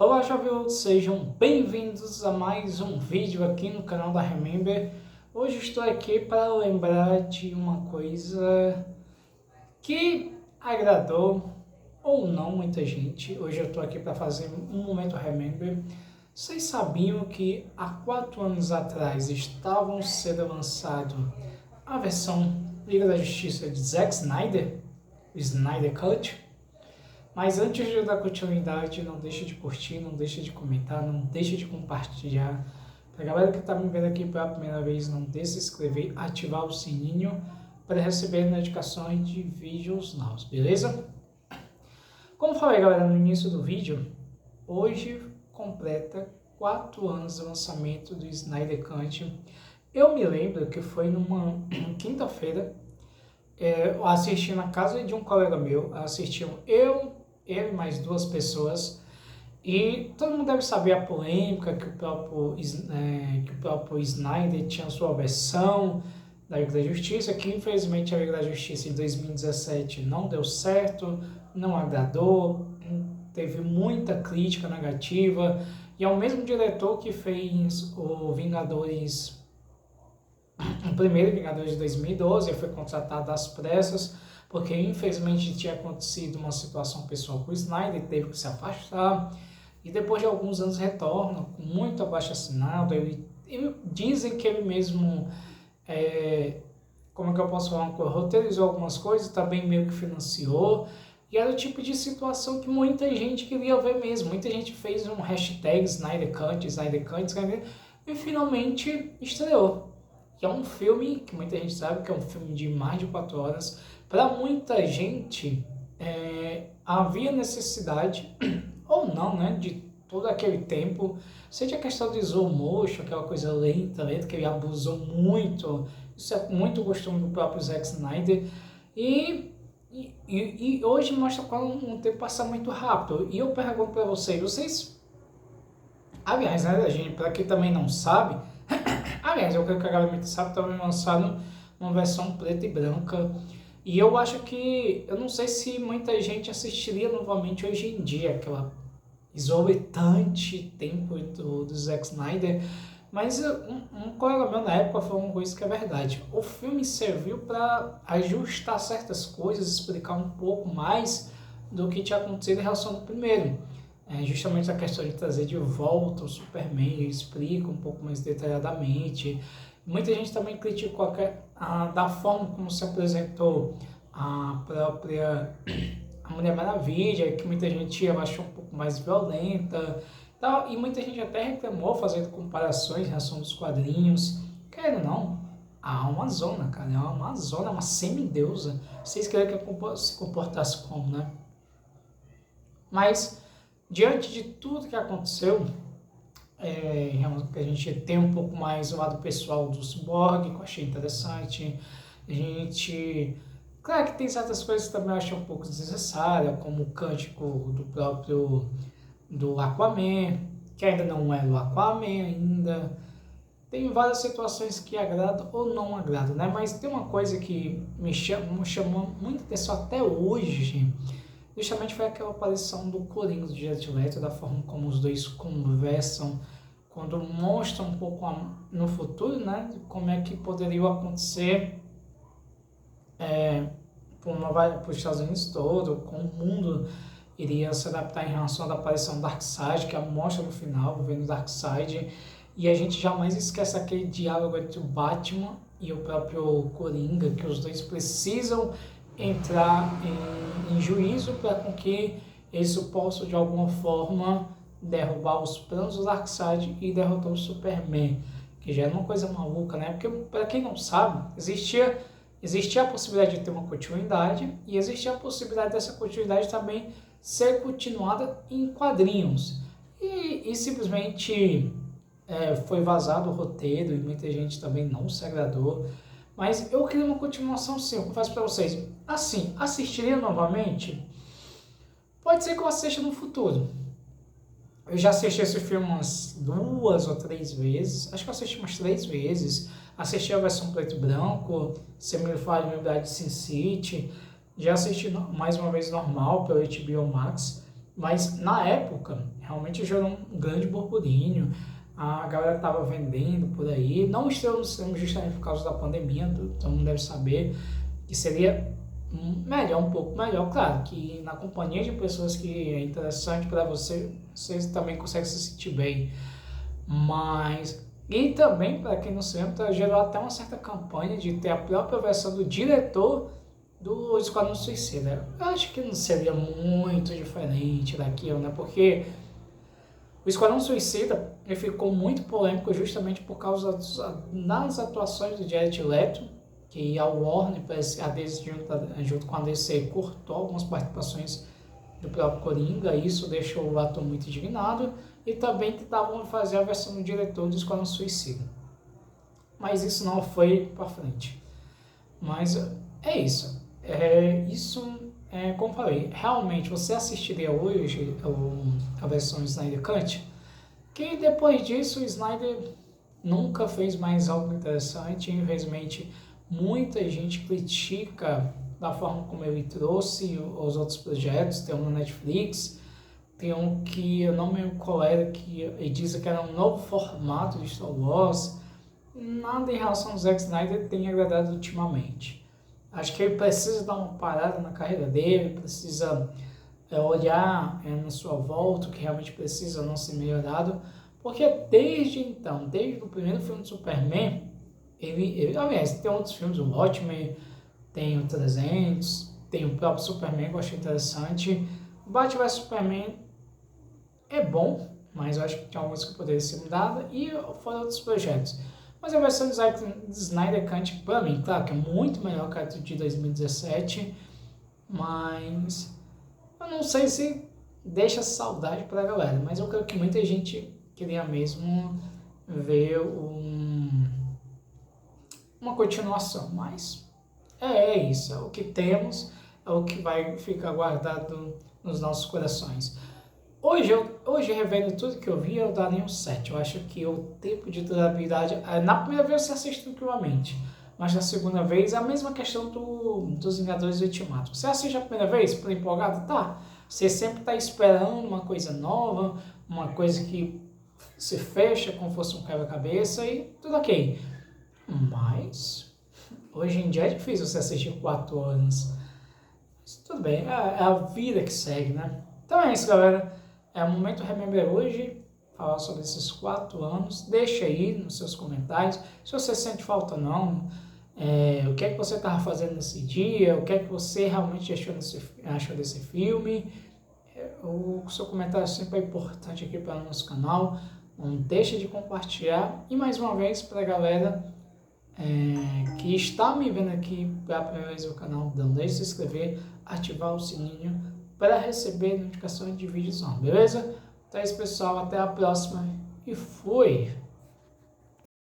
Olá, jovens, sejam bem-vindos a mais um vídeo aqui no canal da Remember. Hoje estou aqui para lembrar de uma coisa que agradou ou não muita gente. Hoje eu estou aqui para fazer um momento Remember. Vocês sabiam que há 4 anos atrás estavam sendo lançado a versão Liga da Justiça de Zack Snyder, o Snyder Cut? Mas antes de eu dar continuidade, não deixe de curtir, não deixe de comentar, não deixe de compartilhar. Para a galera que está me vendo aqui pela primeira vez, não deixe de se inscrever, ativar o sininho para receber notificações de vídeos novos, beleza? Como falei, galera, no início do vídeo, hoje completa 4 anos do lançamento do Snyder Cut. Eu me lembro que foi numa quinta-feira, eu assisti na casa de um colega meu, assistiam eu e mais 2 pessoas, e todo mundo deve saber a polêmica que o próprio Snyder tinha sua versão da Liga da Justiça, que infelizmente a Liga da Justiça em 2017 não deu certo, não agradou, teve muita crítica negativa, e é o mesmo diretor que fez o primeiro Vingadores de 2012, foi contratado às pressas, porque infelizmente tinha acontecido uma situação pessoal com o Snyder, teve que se afastar, e depois de alguns anos retorna, com muito abaixo-assinado. Dizem que ele mesmo, como é que eu posso falar, roteirizou algumas coisas, também meio que financiou, e era o tipo de situação que muita gente queria ver mesmo. Muita gente fez um hashtag Snyder Cut, e finalmente estreou. Que é um filme que muita gente sabe que é um filme de mais de 4 horas. Para muita gente, havia necessidade, ou não, né, de todo aquele tempo, seja a questão de slow motion, aquela coisa lenta, que ele abusou muito. Isso é muito costume do próprio Zack Snyder. E hoje mostra como um tempo passa muito rápido. E eu pergunto para vocês, aliás, né, gente, para quem também não sabe, aliás, eu creio que a galera sabe, estava lançando uma versão preta e branca. E eu acho que, eu não sei se muita gente assistiria novamente hoje em dia, aquela exorbitante tempo do Zack Snyder. Mas um colega meu na época falou uma coisa que é verdade. O filme serviu para ajustar certas coisas, explicar um pouco mais do que tinha acontecido em relação ao primeiro. Justamente a questão de trazer de volta o Superman, ele explica um pouco mais detalhadamente. Muita gente também criticou da forma como se apresentou a própria Mulher Maravilha, que muita gente achou um pouco mais violenta, tal, e muita gente até reclamou, fazendo comparações em relação aos quadrinhos. Quero não, a Amazona, cara, é uma Amazona, uma semideusa. Vocês querem que eu se comportasse como, né? Mas, diante de tudo que aconteceu, que a gente tem um pouco mais o lado pessoal do Cyborg, que eu achei interessante. A gente, claro que tem certas coisas que também eu achei um pouco desnecessárias, como o cântico do Aquaman, que ainda não é do Aquaman ainda. Tem várias situações que agradam ou não agradam, né? Mas tem uma coisa que me chamou muita atenção até hoje, justamente foi aquela aparição do Coringa, do Jared Leto, da forma como os dois conversam, quando mostram um pouco no futuro, né, como é que poderia acontecer para os Estados Unidos todo, como o mundo iria se adaptar em relação à aparição do Darkseid, que mostra no final, vendo o Darkseid, e a gente jamais esquece aquele diálogo entre o Batman e o próprio Coringa, que os dois precisam entrar em juízo para com que eles possam de alguma forma derrubar os planos do Darkseid e derrotar o Superman, que já é uma coisa maluca, né? Porque, para quem não sabe, existia a possibilidade de ter uma continuidade, e existia a possibilidade dessa continuidade também ser continuada em quadrinhos. E simplesmente foi vazado o roteiro, e muita gente também não se agradou. Mas eu queria uma continuação, sim. Eu confesso para vocês, assim, assistiria novamente? Pode ser que eu assista no futuro. Eu já assisti esse filme umas 2 ou 3 vezes. Acho que eu assisti umas 3 vezes. Assisti a versão preto e branco, se me faz lembrar de Sin City. Já assisti mais uma vez normal pelo HBO Max. Mas na época, realmente gerou um grande burburinho, a galera estava vendendo por aí, não estreou no cinema justamente por causa da pandemia, todo mundo deve saber que seria melhor, um pouco melhor, claro, que na companhia de pessoas que é interessante para você, você também consegue se sentir bem, mas... E também, para quem não se lembra, gerou até uma certa campanha de ter a própria versão do diretor do Esquadrão Suicida. Eu acho que não seria muito diferente daquilo, né? Porque o Esquadrão Suicida ele ficou muito polêmico justamente por causa das atuações do Jared Leto, que a Warner, a DC, junto com a DC, cortou algumas participações do próprio Coringa, isso deixou o ator muito indignado, e também tentavam fazer a versão do diretor do Esquadrão Suicida. Mas isso não foi para frente. Mas é isso. Como falei, realmente você assistiria hoje a versão Snyder Cut, que depois disso o Snyder nunca fez mais algo interessante. Infelizmente, muita gente critica da forma como ele trouxe os outros projetos. Tem um na Netflix, tem um que eu não me lembro qual era, que ele diz que era um novo formato de Star Wars. Nada em relação ao Zack Snyder tem agradado ultimamente. Acho que ele precisa dar uma parada na carreira dele, precisa olhar na sua volta o que realmente precisa não ser melhorado, porque desde então, desde o primeiro filme de Superman, aliás, tem outros filmes, o Watchmen, tem o 300, tem o próprio Superman que eu achei interessante. O Batman vs Superman é bom, mas eu acho que tem algumas que poderiam ser mudadas, e fora outros projetos. Mas a versão de Snyder Cut, pra mim, claro que é muito melhor que a de 2017, mas eu não sei se deixa saudade pra galera, mas eu creio que muita gente queria mesmo ver uma continuação, mas é isso, é o que temos, é o que vai ficar guardado nos nossos corações. Hoje, revendo tudo que eu vi, eu daria um 7. Eu acho que o tempo de durabilidade... Na primeira vez você assiste tranquilamente, mas na segunda vez é a mesma questão dos Vingadores Ultimato. Você assiste a primeira vez, por empolgado? Tá. Você sempre está esperando uma coisa nova, uma coisa que se fecha como fosse um quebra-cabeça e tudo ok. Mas, hoje em dia é difícil você assistir 4 horas. Mas tudo bem, é a vida que segue, né? Então é isso, galera. É o Momento Remember hoje, falar sobre esses 4 anos. Deixa aí nos seus comentários se você sente falta ou não, o que é que você estava fazendo nesse dia, o que é que você realmente achou desse filme. O seu comentário sempre é importante aqui para o nosso canal. Não deixe de compartilhar. E mais uma vez, para a galera que está me vendo aqui pela primeira vez no canal, não deixe de se inscrever, ativar o sininho para receber notificações de vídeos novos, beleza? Então é isso, pessoal, até a próxima e fui!